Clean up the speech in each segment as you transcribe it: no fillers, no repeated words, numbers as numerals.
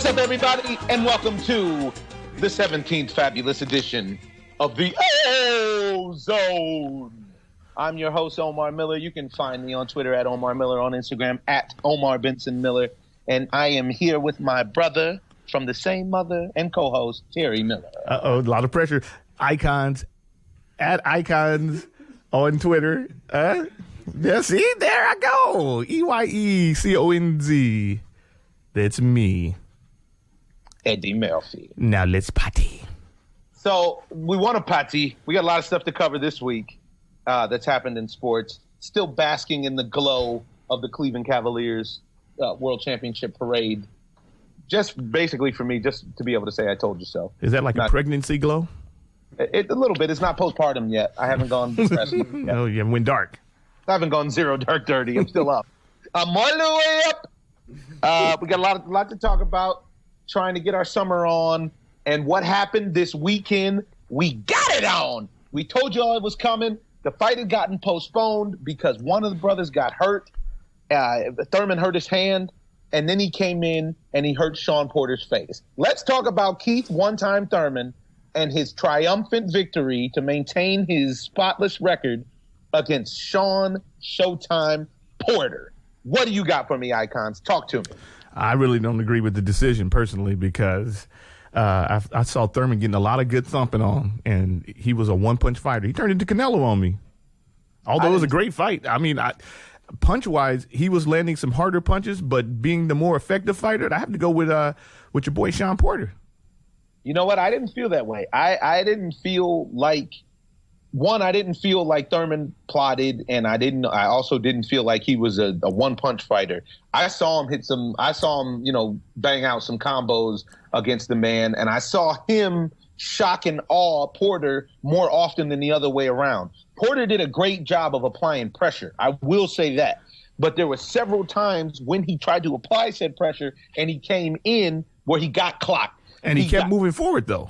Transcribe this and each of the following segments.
What's up, everybody, and welcome to the 17th fabulous edition of the OZone. I'm your host, Omar Miller. You can find me on Twitter at Omar Miller, on Instagram at Omar Benson Miller, and I am here with my brother from the same mother and co-host, Terry Miller. A lot of pressure. Icons at Icons on Twitter. Yeah, see, there I go. EYECONZ. That's me. Eddie Murphy. Now let's party. So we want to party. We got a lot of stuff to cover this week that's happened in sports. Still basking in the glow of the Cleveland Cavaliers World Championship parade. Just basically for me, just to be able to say I told you so. Is that like a pregnancy glow? A little bit. It's not postpartum yet. I haven't gone depressing yet. Oh, yeah, went dark. I haven't gone zero dark dirty. I'm still up. I'm all the way up. We got a lot to talk about. Trying to get our summer on, and what happened this weekend, we got it on. We told you all it was coming. The fight had gotten postponed because one of the brothers got hurt. Thurman hurt his hand, and then he came in and he hurt Sean Porter's face. Let's talk about Keith one-time Thurman and his triumphant victory to maintain his spotless record against Sean Showtime Porter. What do you got for me, Icons? Talk to me. I really don't agree with the decision personally because I saw Thurman getting a lot of good thumping on, and he was a one-punch fighter. He turned into Canelo on me. Although it was a great fight. I mean, punch-wise, he was landing some harder punches, but being the more effective fighter, I have to go with your boy Sean Porter. You know what? I didn't feel that way. I didn't feel like I didn't feel like Thurman plotted, and I also didn't feel like he was a one-punch fighter. I saw him bang out some combos against the man, and I saw him shock and awe Porter more often than the other way around. Porter did a great job of applying pressure. I will say that. But there were several times when he tried to apply said pressure, and he came in where he got clocked. And he kept moving forward, though.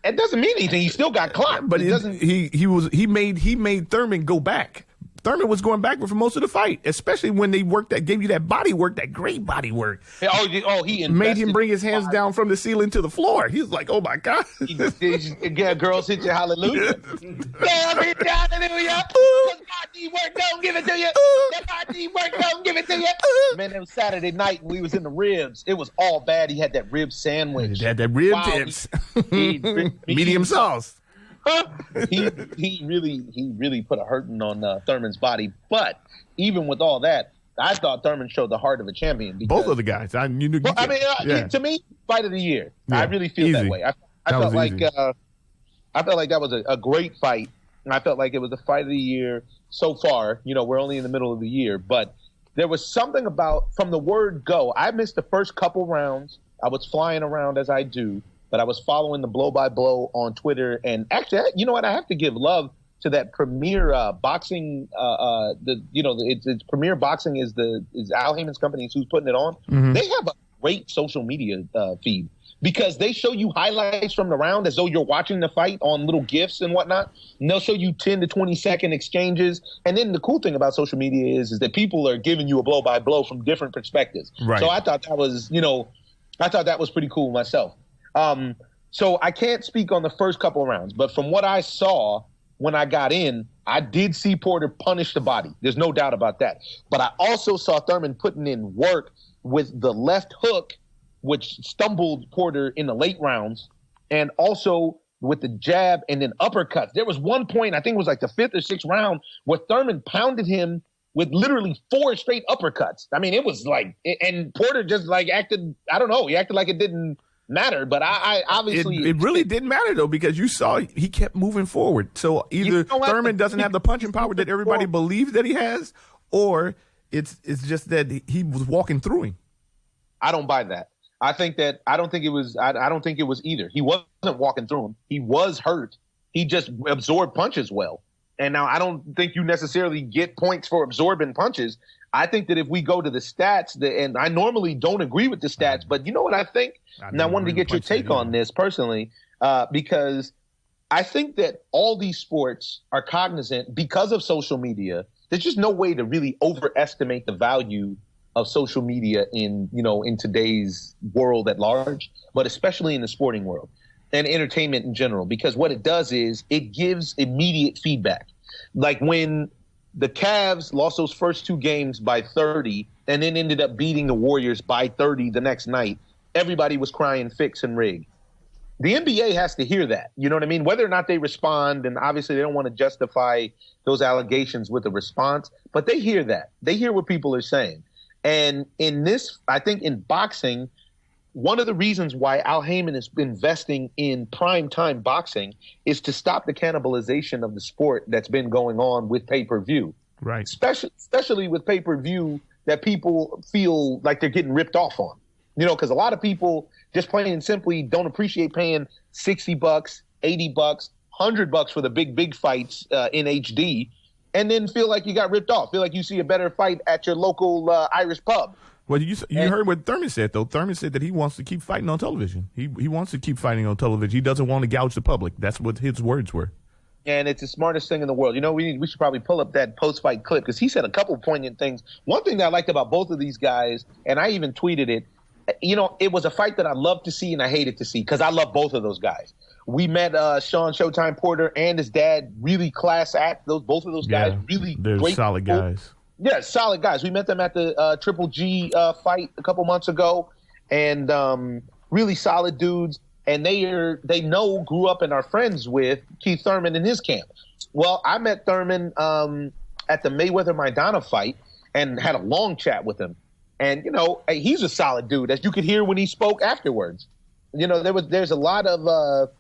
It doesn't mean anything. He still got clocked. But he made Thurman go back. Thurman was going backward for most of the fight, especially when they gave you that body work, that great body work. He made him bring his hands down from the ceiling to the floor. He was like, "Oh my God!" Girls hit you, hallelujah. Girls hit you, hallelujah. The body work don't give it to you. The body work don't give it to you. Man, it was Saturday night and we was in the ribs. It was all bad. He had that rib sandwich. He had that rib tips, medium sauce. He really put a hurting on Thurman's body. But even with all that, I thought Thurman showed the heart of a champion. Because, both of the guys. To me, fight of the year. Yeah, I really feel that way. I felt like that was a great fight, and I felt like it was the fight of the year so far. You know, we're only in the middle of the year, but there was something about from the word go. I missed the first couple rounds. I was flying around as I do. But I was following the blow-by-blow on Twitter. And actually, you know what? I have to give love to that Premier Boxing. It's Premier Boxing is Al Heyman's company who's putting it on. Mm-hmm. They have a great social media feed because they show you highlights from the round as though you're watching the fight on little GIFs and whatnot. And they'll show you 10 to 20-second exchanges. And then the cool thing about social media is that people are giving you a blow-by-blow from different perspectives. Right. So I thought that was pretty cool myself. So I can't speak on the first couple of rounds, but from what I saw when I got in, I did see Porter punish the body. There's no doubt about that. But I also saw Thurman putting in work with the left hook, which stumbled Porter in the late rounds, and also with the jab and then uppercuts. There was one point, I think it was like the fifth or sixth round, where Thurman pounded him with literally 4 straight uppercuts. I mean, it was like, and Porter just like acted, I don't know, he acted like it didn't matter, but I obviously it really didn't matter though, because you saw he kept moving forward. So either Thurman doesn't have the punching power that everybody believes that he has, or it's just that he was walking through him. I don't buy that. I don't think it was either. He wasn't walking through him. He was hurt. He just absorbed punches well. And now I don't think you necessarily get points for absorbing punches. I think that if we go to the stats, and I normally don't agree with the stats, but you know what I think? And I wanted to get your take on this personally, because I think that all these sports are cognizant because of social media. There's just no way to really overestimate the value of social media in today's world at large, but especially in the sporting world and entertainment in general, because what it does is it gives immediate feedback. Like when the Cavs lost those first 2 games by 30 and then ended up beating the Warriors by 30 the next night, everybody was crying fix and rig. The NBA has to hear that, you know what I mean? Whether or not they respond, and obviously they don't want to justify those allegations with a response, but they hear that. They hear what people are saying. And in this, I think in boxing, one of the reasons why Al Heyman is investing in primetime boxing is to stop the cannibalization of the sport that's been going on with pay-per-view. Right. Especially with pay-per-view that people feel like they're getting ripped off on. Because a lot of people just plain and simply don't appreciate paying $60, $80, $100 for the big fights in HD, and then feel like you got ripped off. Feel like you see a better fight at your local Irish pub. Well, you heard what Thurman said, though. Thurman said that he wants to keep fighting on television. He wants to keep fighting on television. He doesn't want to gouge the public. That's what his words were. And it's the smartest thing in the world. We should probably pull up that post-fight clip because he said a couple of poignant things. One thing that I liked about both of these guys, and I even tweeted it, it was a fight that I loved to see and I hated to see because I love both of those guys. We met Sean Showtime Porter and his dad, really class act. Both of those guys, really they're great solid guys. Yeah, solid guys. We met them at the Triple G fight a couple months ago, and really solid dudes. And they grew up and are friends with Keith Thurman in his camp. Well, I met Thurman at the Mayweather-Maidana fight and had a long chat with him. And, he's a solid dude, as you could hear when he spoke afterwards. There's a lot of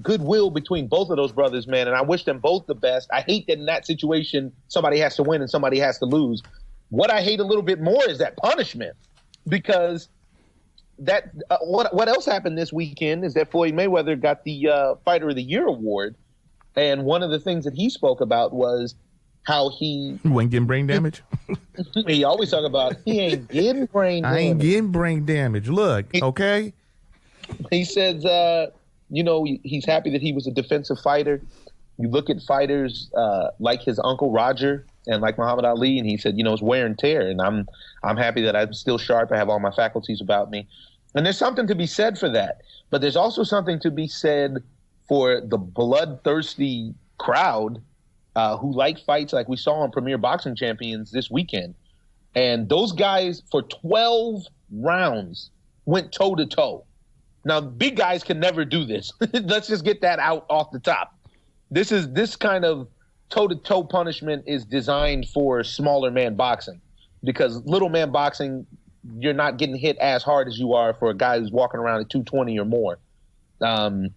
goodwill between both of those brothers, man, and I wish them both the best. I hate that in that situation somebody has to win and somebody has to lose. What I hate a little bit more is that punishment, because what else happened this weekend is that Floyd Mayweather got the Fighter of the Year award, and one of the things that he spoke about was how he wasn't getting brain damage. He always talk about he ain't getting brain damage. I ain't getting brain damage. Look, okay. He says, he's happy that he was a defensive fighter. You look at fighters like his uncle Roger and like Muhammad Ali, and he said, it's wear and tear, and I'm happy that I'm still sharp. I have all my faculties about me, and there's something to be said for that. But there's also something to be said for the bloodthirsty crowd who like fights like we saw on Premier Boxing Champions this weekend. And those guys for 12 rounds went toe-to-toe. Now, big guys can never do this. Let's just get that out off the top. This kind of toe-to-toe punishment is designed for smaller man boxing, because little man boxing, you're not getting hit as hard as you are for a guy who's walking around at 220 or more. And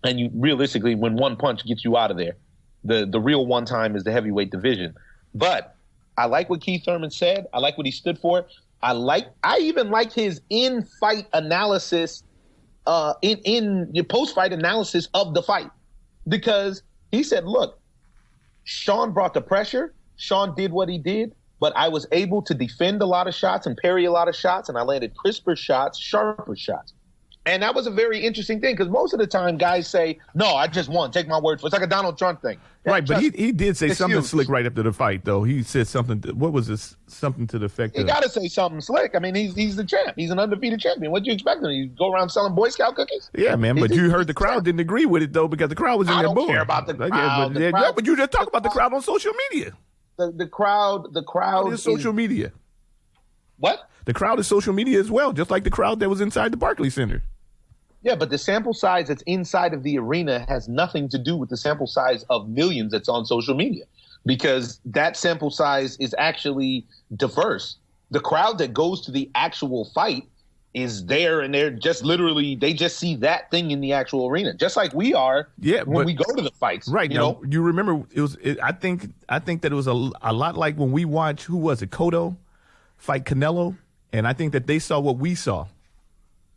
you realistically, when one punch gets you out of there, the real one time is the heavyweight division. But I like what Keith Thurman said. I like what he stood for. I even like his in-fight analysis, in your post-fight analysis of the fight, because he said, look, Sean brought the pressure. Sean did what he did, but I was able to defend a lot of shots and parry a lot of shots, and I landed crisper shots, sharper shots. And that was a very interesting thing, because most of the time guys say, no, I just won. Take my word for it. It's like a Donald Trump thing. Right, but he did say something slick right after the fight, though. He said something. What was this? Something to the effect of. You got to say something slick. I mean, he's the champ. He's an undefeated champion. What do you expect him? You go around selling Boy Scout cookies? Yeah, man, but you heard the crowd didn't agree with it, though, because the crowd was in there booing. I don't care about the crowd. But you just talk about the crowd on social media. The crowd is social media. What? The crowd is social media as well, just like the crowd that was inside the Barclays Center. Yeah, but the sample size that's inside of the arena has nothing to do with the sample size of millions that's on social media, because that sample size is actually diverse. The crowd that goes to the actual fight is there, and they're just literally, they just see that thing in the actual arena, just like we are when we go to the fights. Right. You remember, I think that it was a lot like when we watched, who was it, Cotto fight Canelo, and I think that they saw what we saw,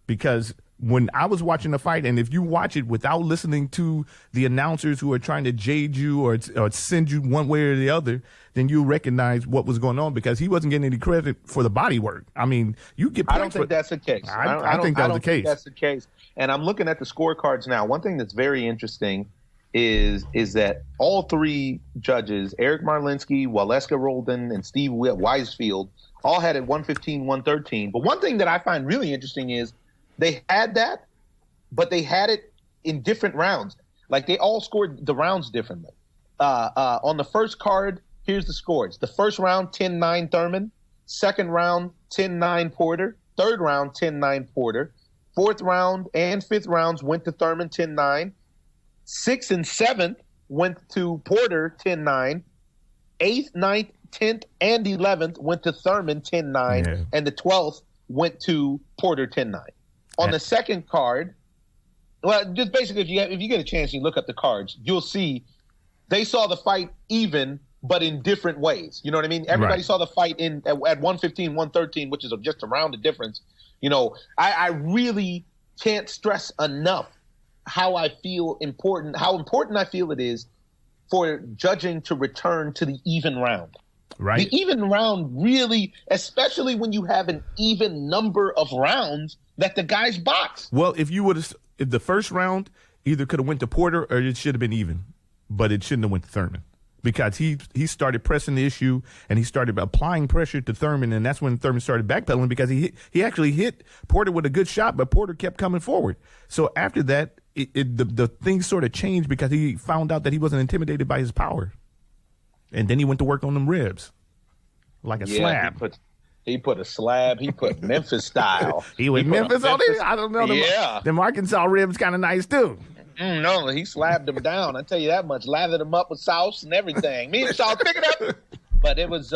because when I was watching the fight, and if you watch it without listening to the announcers who are trying to jade you or send you one way or the other, then you recognize what was going on, because he wasn't getting any credit for the body work. I mean, you get. I don't think that's the case. I think that was the case. That's the case. And I'm looking at the scorecards now. One thing that's very interesting is that all three judges, Eric Marlinski, Waleska Roldan, and Steve Weisfield, all had it 115, 113. But one thing that I find really interesting is they had that, but they had it in different rounds. Like, they all scored the rounds differently. On the first card, here's the scores. The first round, 10-9 Thurman. Second round, 10-9 Porter. Third round, 10-9 Porter. Fourth round and fifth rounds went to Thurman, 10-9. Sixth and seventh went to Porter, 10-9. Eighth, ninth, 10th, and 11th went to Thurman, 10-9. Yeah. And the 12th went to Porter, 10-9. On the second card, well, just basically, if you get a chance and you look up the cards, you'll see they saw the fight even, but in different ways. You know what I mean? Everybody saw the fight at 115, 113, which is just a round of difference. You know, I really can't stress enough how important I feel it is for judging to return to the even round. Right. The even round really, especially when you have an even number of rounds that the guys box. Well, if the first round either could have went to Porter or it should have been even, but it shouldn't have went to Thurman because he started pressing the issue and he started applying pressure to Thurman, and that's when Thurman started backpedaling because he actually hit Porter with a good shot, but Porter kept coming forward. So after that, the things sort of changed because he found out that he wasn't intimidated by his power. And then he went to work on them ribs like a slab. He put a slab. He put Memphis style. He went Memphis on it? I don't know. Them Arkansas ribs kind of nice, too. No, he slabbed them down. I tell you that much. Lathered them up with sauce and everything. Me and Sauce, pick it up. But it was,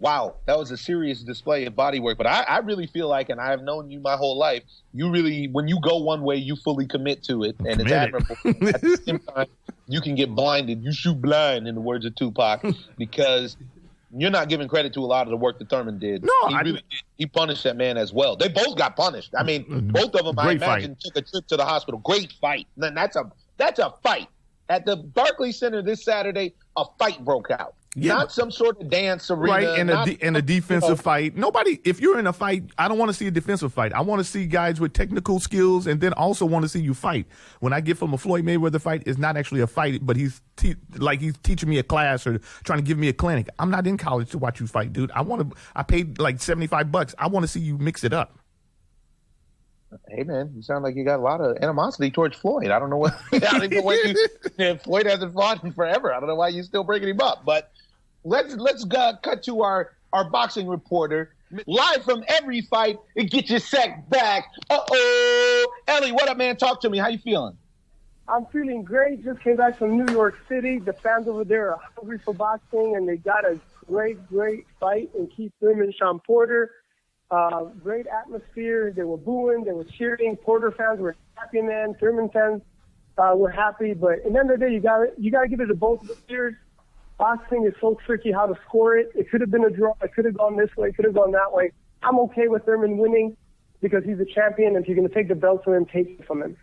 wow, that was a serious display of body work. But I really feel like, and I've known you my whole life, you really, when you go one way, you fully commit to it. And it's admirable. At the same time, you can get blinded. You shoot blind, in the words of Tupac, because you're not giving credit to a lot of the work that Thurman did. No, he punished that man as well. They both got punished. I mean, both of them, I imagine, took a trip to the hospital. Great fight. Then that's a fight. At the Barclays Center this Saturday, a fight broke out. Yeah. Not some sort of dance arena. Right, in a defensive fight. Nobody, if you're in a fight, I don't want to see a defensive fight. I want to see guys with technical skills and then also want to see you fight. When I get from a Floyd Mayweather fight, it's not actually a fight, but he's teaching me a class or trying to give me a clinic. I'm not in college to watch you fight, dude. I paid like $75. I want to see you mix it up. Hey, man, you sound like you got a lot of animosity towards Floyd. I don't know what Floyd hasn't fought in forever. I don't know why you're still bringing him up, but let's cut to our boxing reporter live from every fight and get your sack back. Ellie, what up, man? Talk to me. How you feeling? I'm feeling great. Just came back from New York City. The fans over there are hungry for boxing, and they got a great fight in Keith Thurman and Sean Porter. Great atmosphere. They were booing. They were cheering. Porter fans were happy, man. Thurman fans were happy. But at the end of the day, you got to give it to both of the players. Boxing is so tricky how to score it. It could have been a draw. It could have gone this way. It could have gone that way. I'm okay with Thurman winning because he's a champion, and if you're going to take the belt from him, take it from him.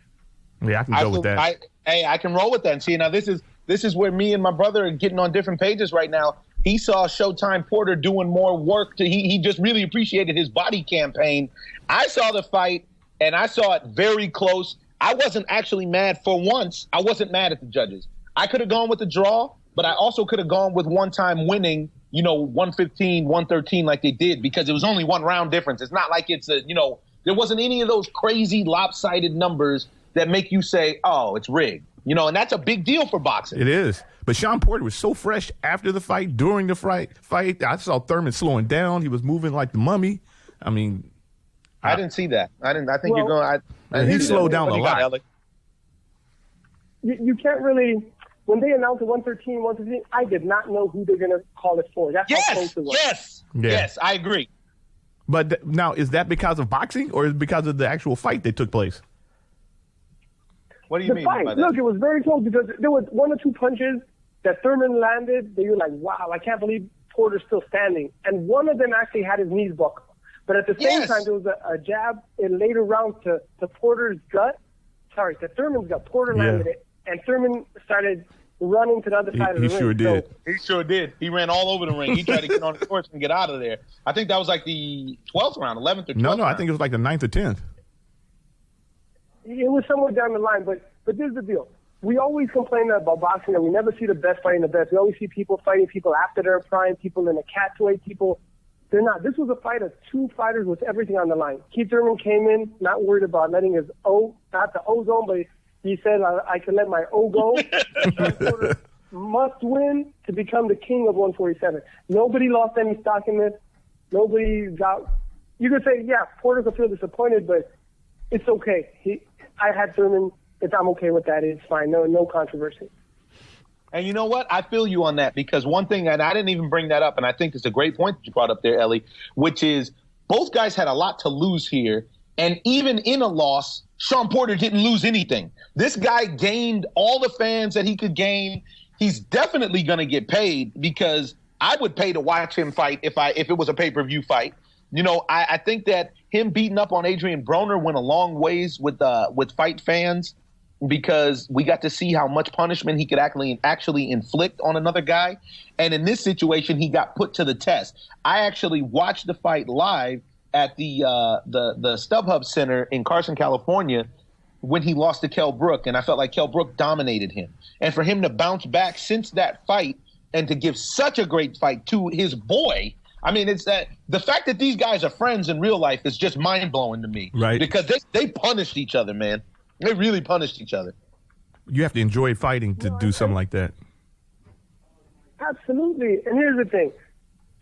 Yeah, I can go with that. I can roll with that. And see, now this is where me and my brother are getting on different pages right now. He saw Showtime Porter doing more work. He just really appreciated his body campaign. I saw the fight, and I saw it very close. I wasn't actually mad for once. I wasn't mad at the judges. I could have gone with the draw, but I also could have gone with one-time winning, 115, 113 like they did, because it was only one round difference. It's not like it's there wasn't any of those crazy lopsided numbers that make you say, oh, it's rigged. And that's a big deal for boxing. It is. But Sean Porter was so fresh after the fight, during the fight. I saw Thurman slowing down. He was moving like the mummy. I mean, I didn't see that. I think you're going. He slowed down a lot. You can't really. When they announced the 113, 115, I did not know who they're going to call it for. That's how close it was. Yes, I agree. But now, is that because of boxing or is it because of the actual fight that took place? What do you mean by that? Look, it was very close because there was one or two punches that Thurman landed that you're like, wow, I can't believe Porter's still standing. And one of them actually had his knees buckled. But at the same time, there was a jab in later rounds to Porter's gut. Sorry, to Thurman's gut. Porter landed it, and Thurman started running to the other side of the ring. He sure did. He sure did. He ran all over the ring. He tried to get on the course and get out of there. I think that was like the 12th round, 11th or 12th round. No, I think it was like the 9th or 10th. It was somewhere down the line, but here's the deal. we always complain about boxing that we never see the best fighting the best. We always see people fighting people after their prime, people in a catchweight, people. They're not. This was a fight of two fighters with everything on the line. Keith Thurman came in, not worried about letting his not the OZone, but he said, I can let my O go. Must win to become the king of 147. Nobody lost any stock in this. Nobody got. You could say, yeah, Porter could feel disappointed, but it's okay. I had Thurman. I'm okay with that. It's fine. No controversy. And you know what? I feel you on that, because one thing, and I didn't even bring that up, and I think it's a great point that you brought up there, Ellie, which is both guys had a lot to lose here. And even in a loss, Sean Porter didn't lose anything. This guy gained all the fans that he could gain. He's definitely going to get paid, because I would pay to watch him fight if it was a pay-per-view fight. You know, I think that him beating up on Adrian Broner went a long ways with fight fans, because we got to see how much punishment he could actually inflict on another guy. And in this situation, he got put to the test. I actually watched the fight live at the StubHub Center in Carson, California, when he lost to Kell Brook, and I felt like Kell Brook dominated him. And for him to bounce back since that fight and to give such a great fight to his boy, I mean, it's that the fact that these guys are friends in real life is just mind-blowing to me. Right. Because they punished each other, man. They really punished each other. You have to enjoy fighting to do something like that. Absolutely. And here's the thing.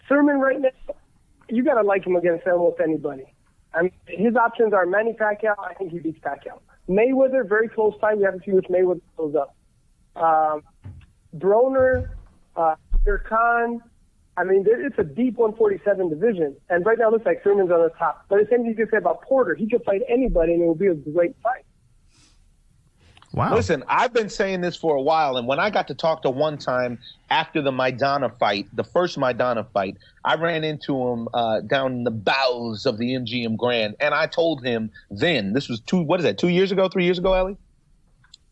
Thurman right now, you got to like him against almost anybody. I mean, his options are Manny Pacquiao. I think he beats Pacquiao. Mayweather, very close fight. We have to see which Mayweather goes up. Broner, Khan. I mean, it's a deep 147 division. And right now it looks like Thurman's on the top. But the same thing you could say about Porter. He could fight anybody, and it will be a great fight. Wow. Listen, I've been saying this for a while, and when I got to talk to one time after the Maidana fight, the first Maidana fight, I ran into him down in the bowels of the MGM Grand, and I told him then, this was 2 years ago, 3 years ago, Ellie?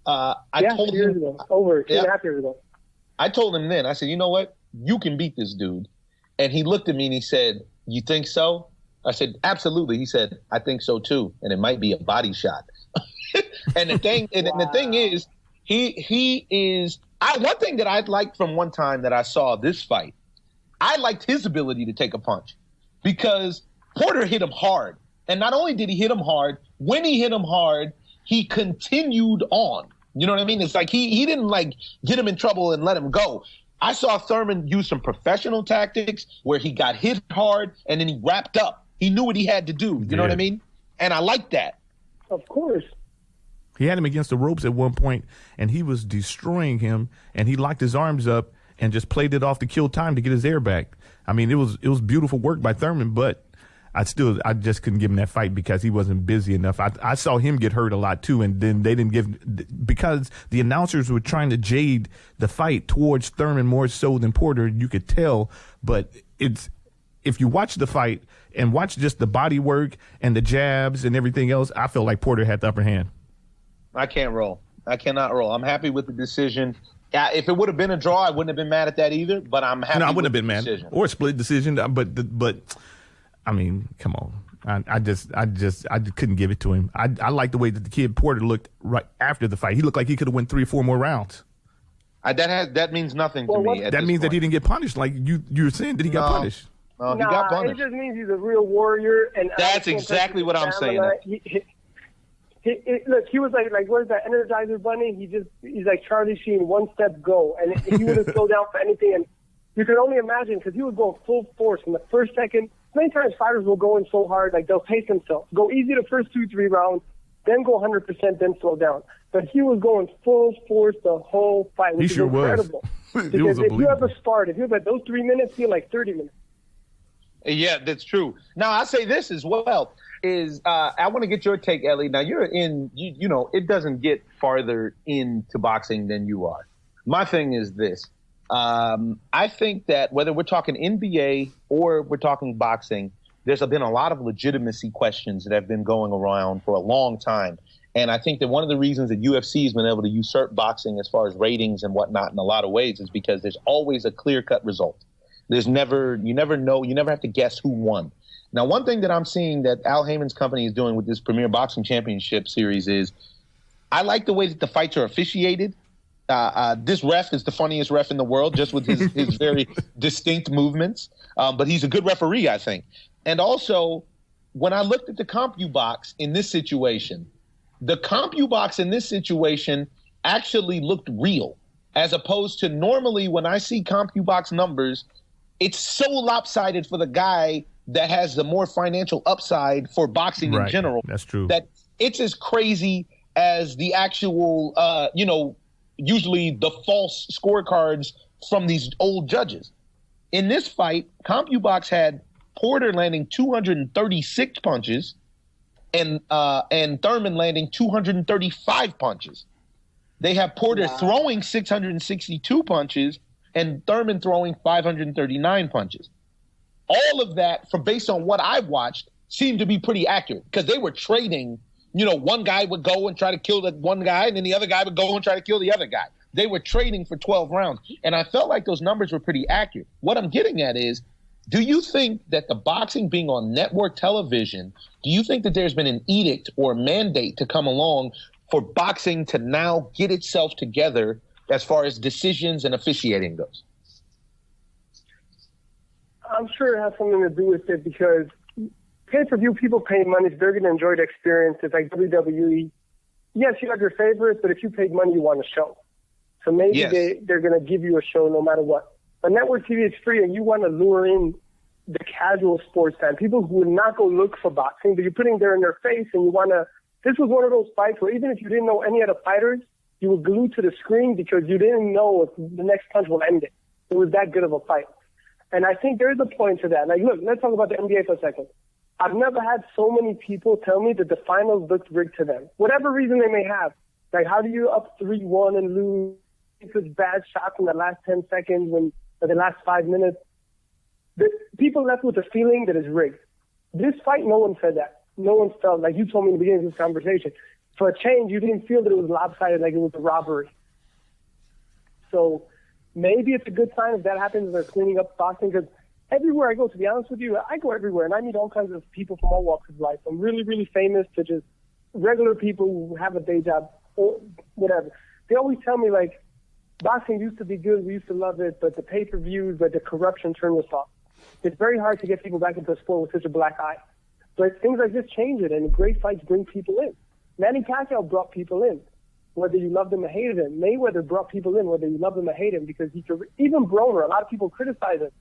I told 2 years ago. Over 2.5 years ago. I told him then, I said, you know what? You can beat this dude. And he looked at me and he said, you think so? I said, absolutely. He said, I think so too, and it might be a body shot. And the thing, is, he is. One thing that I liked from one time that I saw this fight, I liked his ability to take a punch, because Porter hit him hard, and not only did he hit him hard, when he hit him hard, he continued on. You know what I mean? It's like he didn't like get him in trouble and let him go. I saw Thurman use some professional tactics where he got hit hard and then he wrapped up. He knew what he had to do. You know what I mean? And I like that. Of course. He had him against the ropes at one point, and he was destroying him, and he locked his arms up and just played it off to kill time to get his air back. I mean, it was beautiful work by Thurman, but I just couldn't give him that fight because he wasn't busy enough. I saw him get hurt a lot too, and then they didn't give, because the announcers were trying to jade the fight towards Thurman more so than Porter. You could tell, but if you watch the fight and watch just the body work and the jabs and everything else, I felt like Porter had the upper hand. I can't roll. I cannot roll. I'm happy with the decision. If it would have been a draw, I wouldn't have been mad at that either. But I'm happy. No, I wouldn't have been mad decision. Or a split decision. But I mean, come on. I just couldn't give it to him. I like the way that the kid Porter looked right after the fight. He looked like he could have won 3 or 4 more rounds. That means nothing to me. That means that he didn't get punished. Like you were saying that he got punished. No, he got punished. It just means he's a real warrior. And that's exactly what I'm saying. Look, he was like where's that Energizer Bunny? He's like Charlie Sheen, one step go, and he would have slowed down for anything. And you can only imagine, because he was going full force from the first second. Many times fighters will go in so hard, like they'll pace themselves, go easy the first 2-3 rounds, then go 100%, then slow down. But he was going full force the whole fight, which is incredible. Because if you ever sparred, if you had those 3 minutes, feel like 30 minutes. Yeah, that's true. Now, I say this as well. I want to get your take, Ellie. Now, you're in, you know, it doesn't get farther into boxing than you are. My thing is this. I think that whether we're talking NBA or we're talking boxing, there's been a lot of legitimacy questions that have been going around for a long time. And I think that one of the reasons that UFC has been able to usurp boxing as far as ratings and whatnot in a lot of ways is because there's always a clear-cut result. You never know, you never have to guess who won. Now, one thing that I'm seeing that Al Heyman's company is doing with this Premier Boxing Championship Series is I like the way that the fights are officiated. This ref is the funniest ref in the world, just with his very distinct movements. But he's a good referee, I think. And also, when I looked at the CompuBox in this situation, the CompuBox in this situation actually looked real, as opposed to normally when I see CompuBox numbers, it's so lopsided for the guy that has the more financial upside for boxing in general. That's true. That it's as crazy as the actual, usually the false scorecards from these old judges. In this fight, CompuBox had Porter landing 236 punches and Thurman landing 235 punches. They have Porter throwing 662 punches and Thurman throwing 539 punches. All of that, based on what I've watched, seemed to be pretty accurate because they were trading. One guy would go and try to kill that one guy, and then the other guy would go and try to kill the other guy. They were trading for 12 rounds, and I felt like those numbers were pretty accurate. What I'm getting at is, do you think that the boxing being on network television, do you think that there's been an edict or mandate to come along for boxing to now get itself together as far as decisions and officiating goes? I'm sure it has something to do with it because pay-per-view people pay money. They're going to enjoy the experience. It's like WWE. Yes, you have your favorites, but if you paid money, you want a show. So maybe they're going to give you a show no matter what. But network TV is free, and you want to lure in the casual sports fan, people who would not go look for boxing, but you're putting there in their face, and you want to. This was one of those fights where even if you didn't know any of the fighters, you were glued to the screen because you didn't know if the next punch will end it. It was that good of a fight. And I think there is a point to that. Like, look, let's talk about the NBA for a second. I've never had so many people tell me that the finals looked rigged to them. Whatever reason they may have. Like, how do you up 3-1 and lose such bad shots in the last 10 seconds or the last 5 minutes? The people left with a feeling that it's rigged. This fight, no one said that. No one felt, like you told me in the beginning of this conversation, for a change, you didn't feel that it was lopsided, like it was a robbery. So maybe it's a good sign if that happens and they're cleaning up boxing, because everywhere I go, to be honest with you, I go everywhere, and I meet all kinds of people from all walks of life, from really, really famous to just regular people who have a day job or whatever. They always tell me, like, boxing used to be good, we used to love it, but the pay-per-views, but the corruption turned us off. It's very hard to get people back into a sport with such a black eye. But things like this change it, and great fights bring people in. Manny Pacquiao brought people in, whether you loved him or hated him. Mayweather brought people in, whether you loved him or hated him, because he could, even Broner, a lot of people criticize him.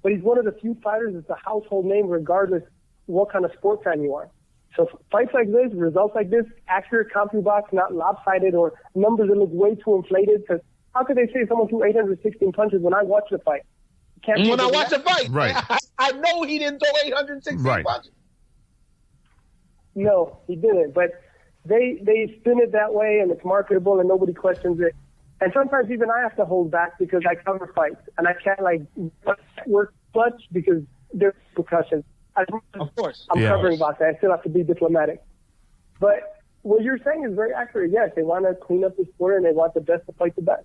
But he's one of the few fighters that's a household name regardless what kind of sport fan you are. So fights like this, results like this, accurate CompuBox, not lopsided or numbers that look way too inflated. Because how could they say someone threw 816 punches when I watch the fight? When I watch the fight, right? I know he didn't throw 816 punches. No, he didn't. But they spin it that way, and it's marketable, and nobody questions it. And sometimes even I have to hold back because I cover fights, and I can't work much because there's percussion. Of course, I'm covering boxing. I still have to be diplomatic. But what you're saying is very accurate. Yes, they want to clean up the sport, and they want the best to fight the best.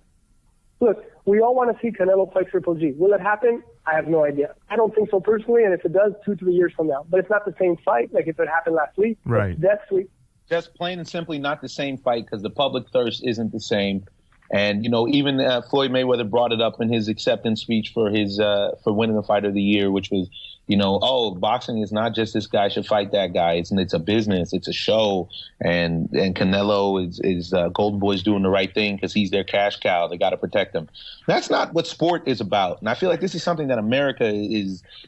Look, we all want to see Canelo fight Triple G. Will it happen? I have no idea. I don't think so personally, and if it does, 2-3 years from now. But it's not the same fight like if it happened last week. Right. Next week. Just plain and simply not the same fight because the public thirst isn't the same. And, even Floyd Mayweather brought it up in his acceptance speech for his for winning the Fight of the Year, which was, boxing is not just this guy should fight that guy. It's a business. It's a show. And Canelo is Golden Boy's doing the right thing because he's their cash cow. They got to protect him. That's not what sport is about. And I feel like this is something that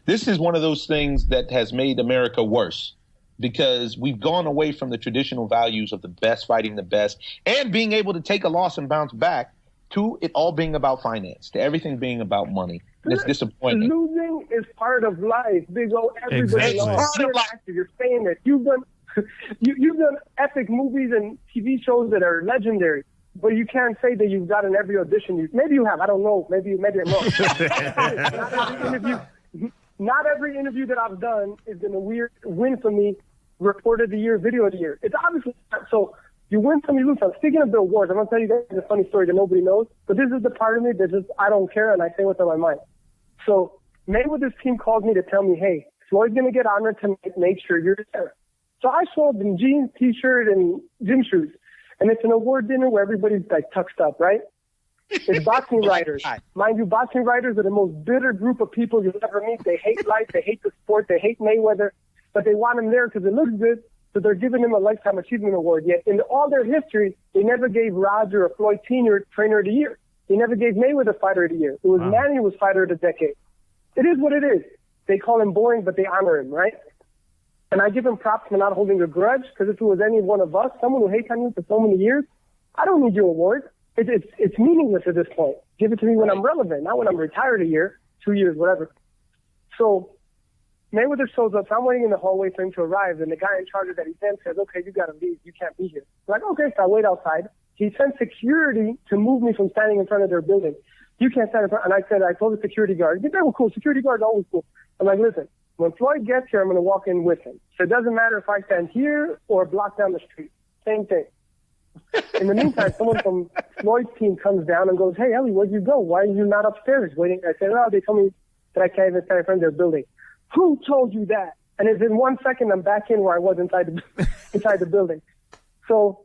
this is one of those things that has made America worse. Because we've gone away from the traditional values of the best fighting the best and being able to take a loss and bounce back to it all being about finance, to everything being about money. And it's disappointing. Losing is part of life. Big O, everybody lost. You're an actor. You're famous. You've done epic movies and TV shows that are legendary. But you can't say that you've gotten every audition. Maybe you have. I don't know. Maybe I'm wrong. Not every interview that I've done is going to win for me report of the year, video of the year. It's obviously not. So you win some, you lose some. Speaking of the awards, I'm going to tell you guys a funny story that nobody knows, but this is the part of me that just, I don't care and I say what's on my mind. So Mayweather's team called me to tell me, hey, Floyd's going to get honored tonight, make sure you're there. So I showed up in jeans, t-shirt, and gym shoes. And it's an award dinner where everybody's like tucked up, right? It's boxing writers. Mind you, boxing writers are the most bitter group of people you'll ever meet. They hate life. They hate the sport. They hate Mayweather. But they want him there because it looks good. So they're giving him a Lifetime Achievement Award. Yet in all their history, they never gave Roger or Floyd Sr. Trainer of the Year. They never gave Mayweather Fighter of the Year. It was Manny who was Fighter of the Decade. It is what it is. They call him boring, but they honor him, right? And I give him props for not holding a grudge, because if it was any one of us, someone who hates on you for so many years, I don't need your award. It's meaningless at this point. Give it to me when I'm relevant, not when I'm retired a year, 2 years, whatever. So Mayweather shows up. So I'm waiting in the hallway for him to arrive, and the guy in charge of that event says, okay, you got to leave. You can't be here. I'm like, okay, so I wait outside. He sent security to move me from standing in front of their building. You can't stand in front. And I told the security guard, they were cool. Security guards are always cool. I'm like, listen, when Floyd gets here, I'm going to walk in with him. So it doesn't matter if I stand here or a block down the street. Same thing. In the meantime, someone from Floyd's team comes down and goes, hey, Ellie, where'd you go? Why are you not upstairs waiting? I said, oh, they told me that I can't even stand in front of their building. Who told you that? And it's in 1 second, I'm back in where I was inside the building. So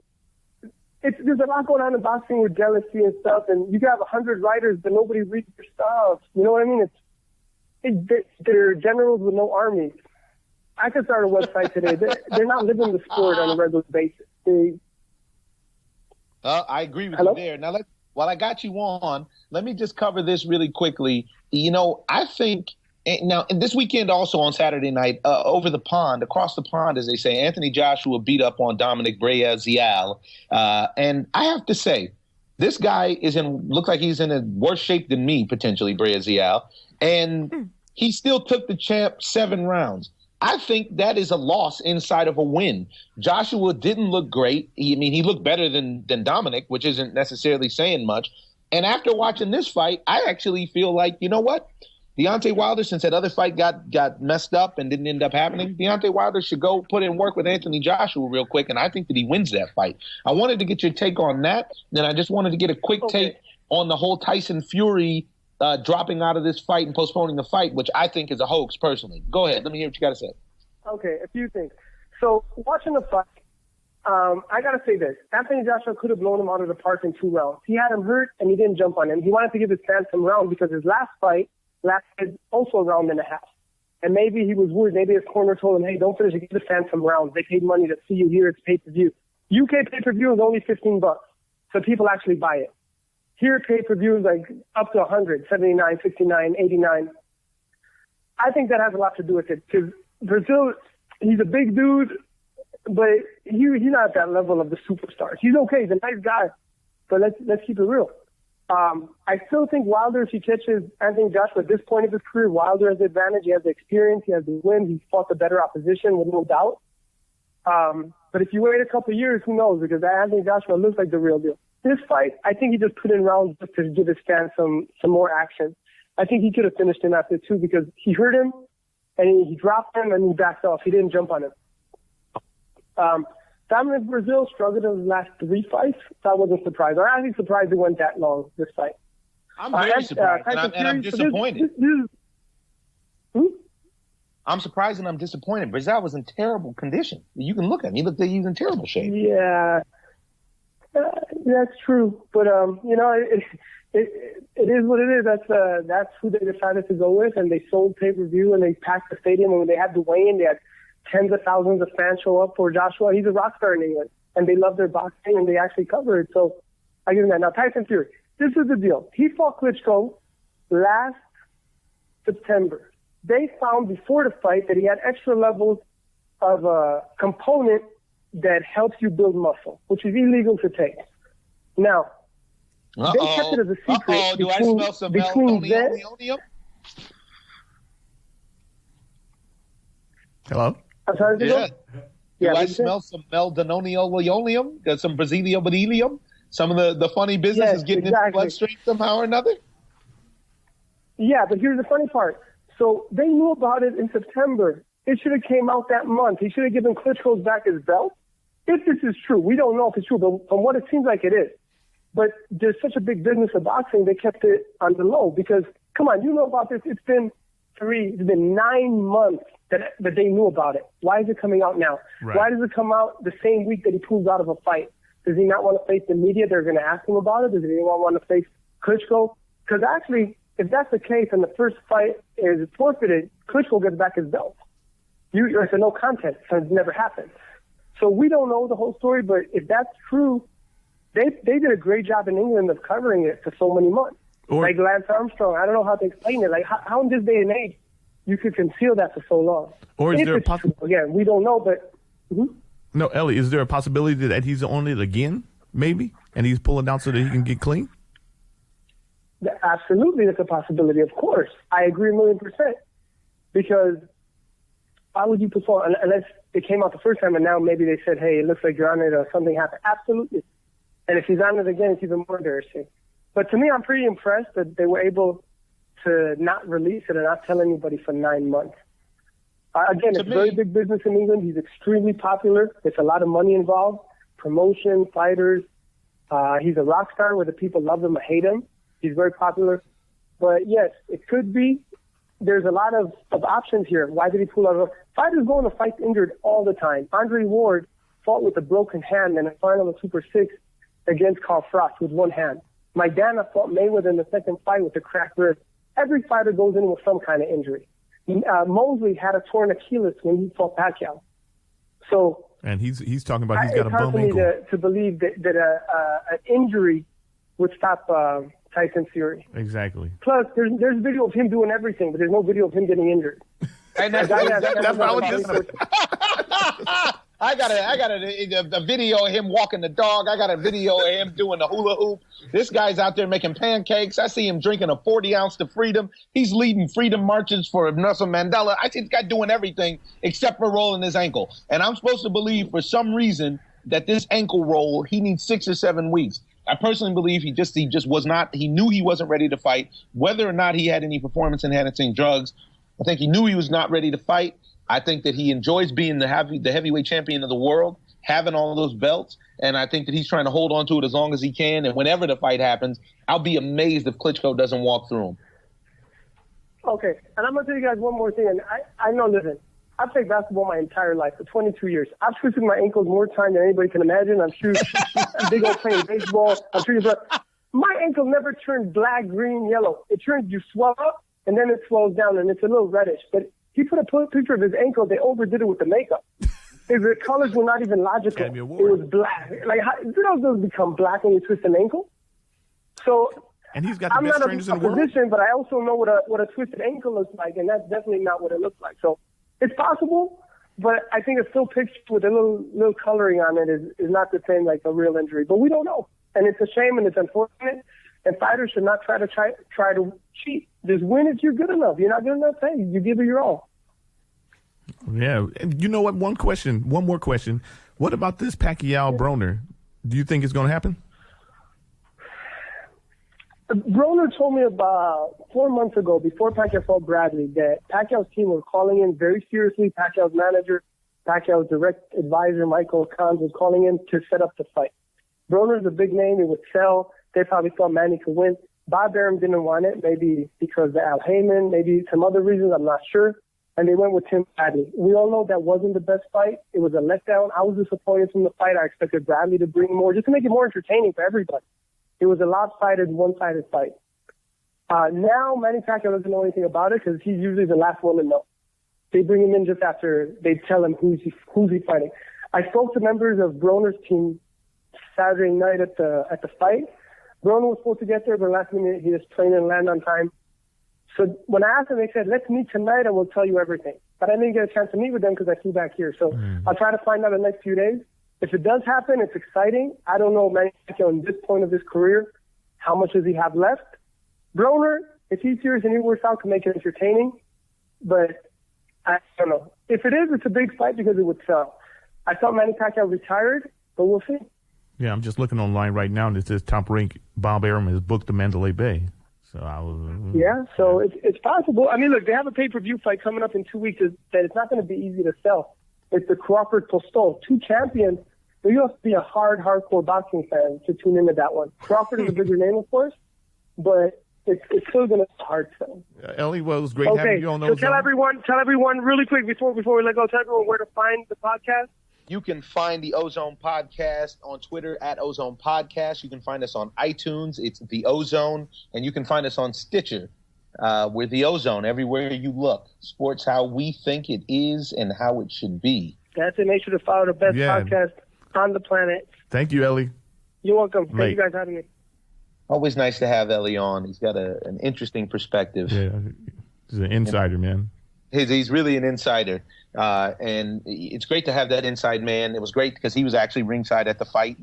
there's a lot going on in boxing with jealousy and stuff, and you can have 100 writers, but nobody reads your stuff. You know what I mean? They're generals with no armies. I could start a website today. They're not living the sport on a regular basis. I agree with you there. Now, while I got you on, let me just cover this really quickly. You know, I think now this weekend also on Saturday night, across the pond, as they say, Anthony Joshua beat up on Dominic Breazeale. And I have to say, this guy looks like he's in a worse shape than me, potentially, Breazeale. And he still took the champ 7 rounds. I think that is a loss inside of a win. Joshua didn't look great. He looked better than Dominic, which isn't necessarily saying much. And after watching this fight, I actually feel like, you know what? Deontay Wilder, since that other fight got messed up and didn't end up happening, Deontay Wilder should go put in work with Anthony Joshua real quick, and I think that he wins that fight. I wanted to get your take on that, and I just wanted to get a quick take on the whole Tyson Fury dropping out of this fight and postponing the fight, which I think is a hoax, personally. Go ahead. Let me hear what you got to say. Okay, a few things. So, watching the fight, I got to say this. Anthony Joshua could have blown him out of the park in 2 rounds. He had him hurt, and he didn't jump on him. He wanted to give his fans some round because his last fight lasted also a round and a half. And maybe he was worried. Maybe his corner told him, hey, don't finish it. Give the fans some rounds. They paid money to see you here. It's pay-per-view. UK pay-per-view is only $15, so people actually buy it. Here, pay-per-view is like up to 100, 79, 69, 89. I think that has a lot to do with it, because Brazil, he's a big dude, but he's not at that level of the superstars. He's okay. He's a nice guy, but let's keep it real. I still think Wilder, if he catches Anthony Joshua at this point of his career, Wilder has the advantage. He has the experience. He has the win. He's fought the better opposition with no doubt. But if you wait a couple of years, who knows? Because Anthony Joshua looks like the real deal. This fight, I think he just put in rounds just to give his fans some more action. I think he could have finished him after 2 because he hurt him and he dropped him and he backed off. He didn't jump on him. Dominic Brazil struggled in his last 3 fights, so I wasn't surprised. I'm actually surprised it went that long, this fight. I'm very surprised, and I'm disappointed. I'm surprised and I'm disappointed. Brazil was in terrible condition. You can look at him. He looked like he was in terrible shape. Yeah. That's true, but it is what it is. That's who they decided to go with, and they sold pay-per-view and they packed the stadium. And when they had the weigh-in, they had tens of thousands of fans show up for Joshua. He's a rock star in England, and they love their boxing and they actually cover it. So I give him that. Now Tyson Fury, this is the deal. He fought Klitschko last September. They found before the fight that he had extra levels of a component that helps you build muscle, which is illegal to take. Now, they kept it as a secret. Do I smell some meldonium? Hello? I'm sorry, Do I smell some meldonium? Some Brazilium? Some of the funny business is getting in the bloodstream somehow or another? Yeah, but here's the funny part. So they knew about it in September. It should have came out that month. He should have given Klitschko's back his belt. If this is true, we don't know if it's true, but from what it seems like it is. But there's such a big business of boxing, they kept it on the low because, come on, you know about this. It's been 9 months that they knew about it. Why is it coming out now? Right. Why does it come out the same week that he pulls out of a fight? Does he not want to face the media? They're going to ask him about it. Does he want to face Klitschko? Because actually, if that's the case and the first fight is forfeited, Klitschko gets back his belt. It's a no contest, so it never happened. So we don't know the whole story, but if that's true, they did a great job in England of covering it for so many months. Like Lance Armstrong, I don't know how to explain it. Like how in this day and age you could conceal that for so long. Or is there a possibility? Again, we don't know, but. No, Ellie, is there a possibility that he's on it again, maybe, and he's pulling out so that he can get clean? Absolutely, that's a possibility. Of course, I agree 1,000,000%. Because why would you perform unless it came out the first time and now maybe they said, hey, it looks like you're on it or something happened? Absolutely. And if he's on it again, it's even more embarrassing. But to me, I'm pretty impressed that they were able to not release it and not tell anybody for 9 months. Again, it's very big business in England. He's extremely popular. There's a lot of money involved, promotion, fighters. He's a rock star whether people love him or hate him. He's very popular. But yes, it could be. There's a lot of options here. Why did he pull out? Fighters go into fights injured all the time. Andre Ward fought with a broken hand in a final of Super 6 against Carl Frost with one hand. Maidana fought Mayweather in the second fight with a cracked rib. Every fighter goes in with some kind of injury. Mosley had a torn Achilles when he fought Pacquiao. So, and he's talking about he's got a bum ankle. It's hard for me to believe that an injury would stop Tyson Fury. Exactly. Plus, there's video of him doing everything, but there's no video of him getting injured. And that's what I was just saying. I got a video of him walking the dog. I got a video of him doing the hula hoop. This guy's out there making pancakes. I see him drinking a 40-ounce to freedom. He's leading freedom marches for Nelson Mandela. I see this guy doing everything except for rolling his ankle. And I'm supposed to believe for some reason that this ankle roll, he needs 6 or 7 weeks. I personally believe he just was not, he knew he wasn't ready to fight. Whether or not he had any performance-enhancing drugs, I think he knew he was not ready to fight. I think that he enjoys being the heavyweight champion of the world, having all of those belts, and I think that he's trying to hold on to it as long as he can. And whenever the fight happens, I'll be amazed if Klitschko doesn't walk through him. Okay, and I'm going to tell you guys one more thing. And I know, listen, I've played basketball my entire life for 22 years. I've twisted my ankles more time than anybody can imagine. I'm sure big old playing baseball. I'm sure my ankle never turned black, green, yellow. It turns, you swell up, and then it swells down, and it's a little reddish. But he put a picture of his ankle. They overdid it with the makeup. The colors were not even logical. It was black. Like, how, those become black when you twist an ankle? So, and he's got the best trainers in the world. But I also know what a twisted ankle looks like, and that's definitely not what it looks like. So it's possible, but I think a still picture with a little coloring on it is not the same like a real injury. But we don't know, and it's a shame and it's unfortunate. And fighters should not try to cheat. Just win if you're good enough. You're not good enough, hey, you give it your all. Yeah. And you know what? One more question. What about this Pacquiao-Broner? Do you think it's going to happen? Broner told me about 4 months ago, before Pacquiao fought Bradley, that Pacquiao's team was calling in very seriously. Pacquiao's manager, Pacquiao's direct advisor, Michael Kahn, was calling in to set up the fight. Broner's a big name. It would sell. They probably thought Manny could win. Bob Arum didn't want it, maybe because of Al Heyman, maybe some other reasons, I'm not sure. And they went with Tim Bradley. We all know that wasn't the best fight. It was a letdown. I was disappointed from the fight. I expected Bradley to bring more, just to make it more entertaining for everybody. It was a lopsided, one-sided fight. Now Manny Pacquiao doesn't know anything about it because he's usually the last one to know. They bring him in just after they tell him who's he fighting. I spoke to members of Broner's team Saturday night at the fight. Broner was supposed to get there, but last minute he just plane and land on time. So when I asked them, they said, let's meet tonight and we'll tell you everything. But I didn't get a chance to meet with them because I flew back here. So I'll try to find out in the next few days. If it does happen, it's exciting. I don't know Manny Pacquiao in this point of his career. How much does he have left? Broner, if he's serious and he works out, can make it entertaining. But I don't know. If it is, it's a big fight because it would sell. I thought Manny Pacquiao retired, but we'll see. Yeah, I'm just looking online right now, and it says Top Rank Bob Arum has booked the Mandalay Bay. So so it's possible. I mean, look, they have a pay-per-view fight coming up in 2 weeks that it's not going to be easy to sell. It's the Crawford-Postol, 2 champions. So you have to be a hardcore boxing fan to tune into that one. Crawford is a bigger name, of course, but it's still going to be hard sell. Ellie, well, it was great having you on OZone. So tell everyone really quick before we let go, tell everyone where to find the podcast. You can find the Ozone Podcast on Twitter at Ozone Podcast. You can find us on iTunes. It's the Ozone. And you can find us on Stitcher. We're the Ozone everywhere you look. Sports how we think it is and how it should be. That's it. Make sure to follow the best podcast on the planet. Thank you, Ellie. You're welcome. Thank you guys for having me. Always nice to have Ellie on. He's got an interesting perspective. Yeah, he's an insider, man. He's really an insider. And it's great to have that inside man. It was great because he was actually ringside at the fight,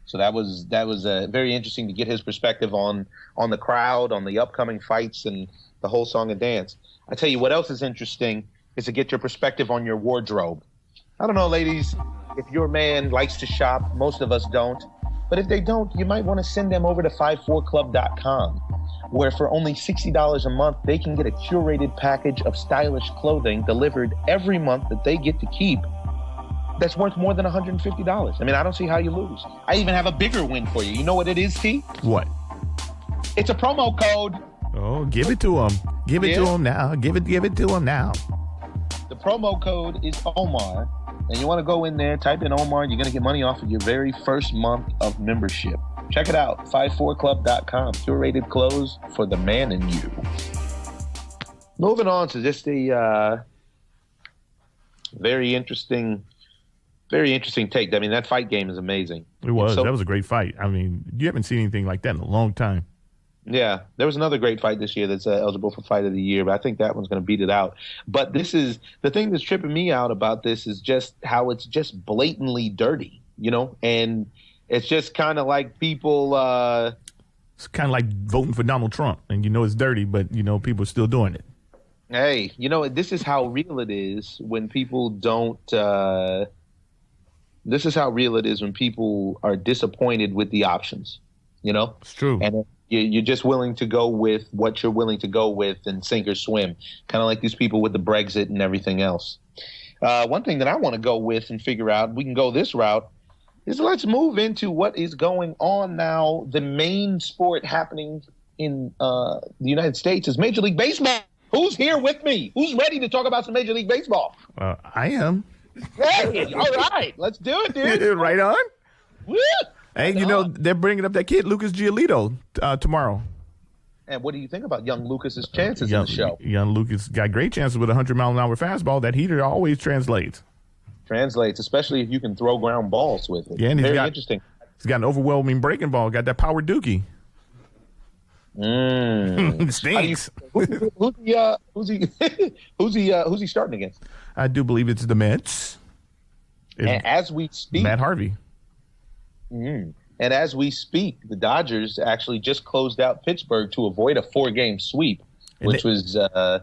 So that was very interesting to get his perspective on the crowd, on the upcoming fights, and the whole song and dance. I tell you what else is interesting is to get your perspective on your wardrobe. I don't know, ladies, if your man likes to shop. Most of us don't. But if they don't, you might want to send them over to 54club.com, where for only $60 a month, they can get a curated package of stylish clothing delivered every month that they get to keep. That's worth more than $150. I mean, I don't see how you lose. I even have a bigger win for you. You know what it is, T? What? It's a promo code. Oh, give it to him. Give it to him now. Give it to him now. The promo code is Omar. And you want to go in there, type in Omar, and you're going to get money off of your very first month of membership. Check it out, 54club.com. Curated clothes for the man in you. Moving on to just a very interesting take. I mean, that fight game is amazing. It was. That was a great fight. I mean, you haven't seen anything like that in a long time. Yeah, there was another great fight this year that's eligible for Fight of the Year, but I think that one's going to beat it out. But this is the thing that's tripping me out about this is just how it's just blatantly dirty, and it's just kind of like people. It's kind of like voting for Donald Trump, and it's dirty, but people are still doing it. Hey, this is how real it is when people don't. This is how real it is when people are disappointed with the options. It's true, and you're just willing to go with what you're willing to go with and sink or swim, kind of like these people with the Brexit and everything else. One thing that I want to go with and figure out, we can go this route, is let's move into what is going on now. The main sport happening in the United States is Major League Baseball. Who's here with me? Who's ready to talk about some Major League Baseball? I am. Hey, all right. Let's do it, dude. Right on. Woo! Hey, they're bringing up that kid, Lucas Giolito, tomorrow. And what do you think about young Lucas's chances in the show? Young Lucas got great chances with a 100-mile-an-hour fastball. That heater always translates. Especially if you can throw ground balls with it. Yeah, and Very interesting. He's got an overwhelming breaking ball. Got that power dookie. It stinks. Who's he starting against? I do believe it's the Mets. And as we speak, Matt Harvey. And as we speak, the Dodgers actually just closed out Pittsburgh to avoid a 4-game sweep, which was an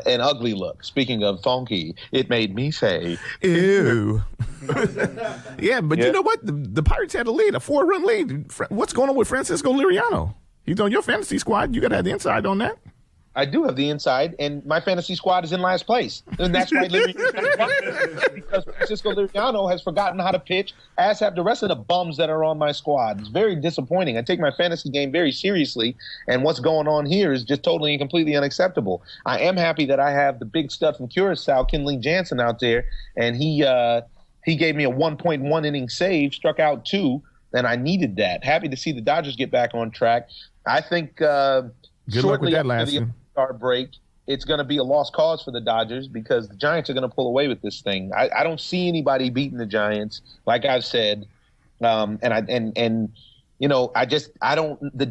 ugly look. Speaking of funky, it made me say, ew. Yeah, but you know what? The Pirates had a lead, a 4-run lead. What's going on with Francisco Liriano? He's on your fantasy squad. You got to have the inside on that. I do have the inside, and my fantasy squad is in last place. And that's why because Francisco Liriano has forgotten how to pitch, as have the rest of the bums that are on my squad. It's very disappointing. I take my fantasy game very seriously, and what's going on here is just totally and completely unacceptable. I am happy that I have the big stuff from Curacao, Kenley Jansen, out there, and he gave me a 1.1 inning save, struck out 2, and I needed that. Happy to see the Dodgers get back on track. I think good luck with that last one. Break, it's going to be a lost cause for the Dodgers because the Giants are going to pull away with this thing. I don't see anybody beating the Giants, like I've said, the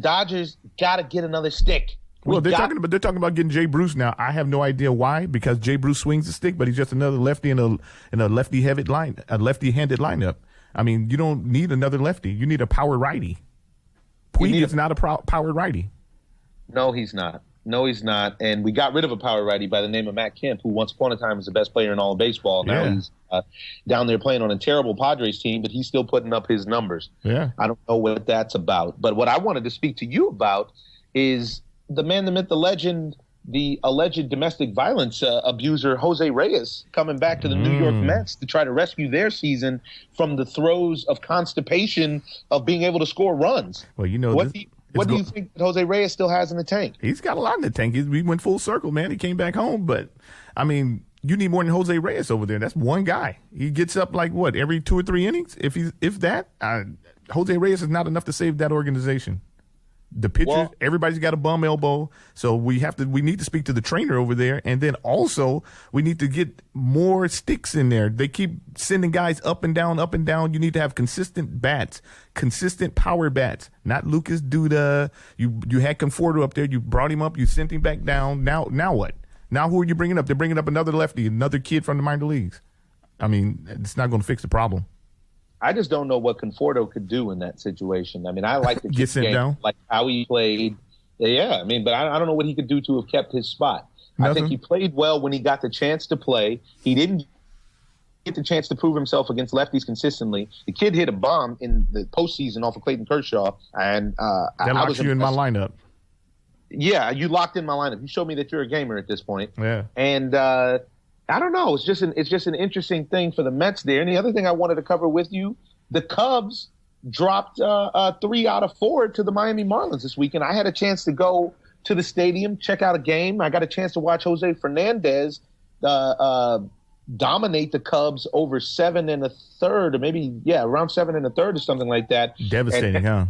Dodgers got to get another stick. Well, they're talking about getting Jay Bruce now. I have no idea why, because Jay Bruce swings the stick, but he's just another lefty in a lefty-handed lineup. I mean, you don't need another lefty. You need a power righty. Puig is not a power righty. No, he's not. And we got rid of a power righty by the name of Matt Kemp, who once upon a time was the best player in all of baseball. Now he's down there playing on a terrible Padres team, but he's still putting up his numbers. Yeah. I don't know what that's about. But what I wanted to speak to you about is the man, the myth, the legend, the alleged domestic violence abuser, Jose Reyes, coming back to the New York Mets to try to rescue their season from the throes of constipation of being able to score runs. Well, what do you think that Jose Reyes still has in the tank? He's got a lot in the tank. We went full circle, man. He came back home. But, I mean, you need more than Jose Reyes over there. That's one guy. He gets up like what, every 2 or 3 innings? If that, Jose Reyes is not enough to save that organization. The pitchers, everybody's got a bum elbow, so we need to speak to the trainer over there, and then also we need to get more sticks in there. They keep sending guys up and down, up and down. You need to have consistent bats, consistent power bats, not Lucas Duda. You had Conforto up there, you brought him up, you sent him back down. Now what? Now who are you bringing up? They're bringing up another lefty, another kid from the minor leagues. I mean, it's not going to fix the problem. I just don't know what Conforto could do in that situation. I mean, I like the get sent down, like how he played. Yeah, I mean, but I don't know what he could do to have kept his spot. Nothing. I think he played well when he got the chance to play. He didn't get the chance to prove himself against lefties consistently. The kid hit a bomb in the postseason off of Clayton Kershaw, and that locks you in my lineup. Yeah, you locked in my lineup. You showed me that you're a gamer at this point. Yeah, and I don't know. It's just an interesting thing for the Mets there. And the other thing I wanted to cover with you, the Cubs dropped 3 out of 4 to the Miami Marlins this weekend. I had a chance to go to the stadium, check out a game. I got a chance to watch Jose Fernandez dominate the Cubs over 7 1/3, or maybe around 7 1/3 or something like that. Devastating, huh?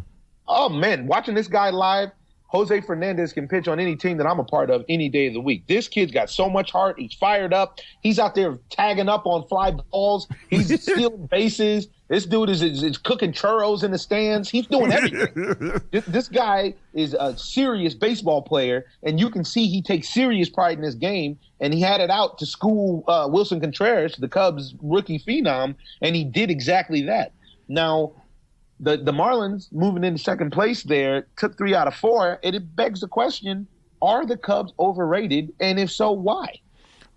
Oh man, watching this guy live. Jose Fernandez can pitch on any team that I'm a part of any day of the week. This kid's got so much heart. He's fired up. He's out there tagging up on fly balls. He's stealing bases. This dude is cooking churros in the stands. He's doing everything. This guy is a serious baseball player, and you can see he takes serious pride in his game, and he had it out to school Wilson Contreras, the Cubs rookie phenom, and he did exactly that. Now, the Marlins moving into second place there took 3 out of 4, and it begs the question, are the Cubs overrated, and if so, why?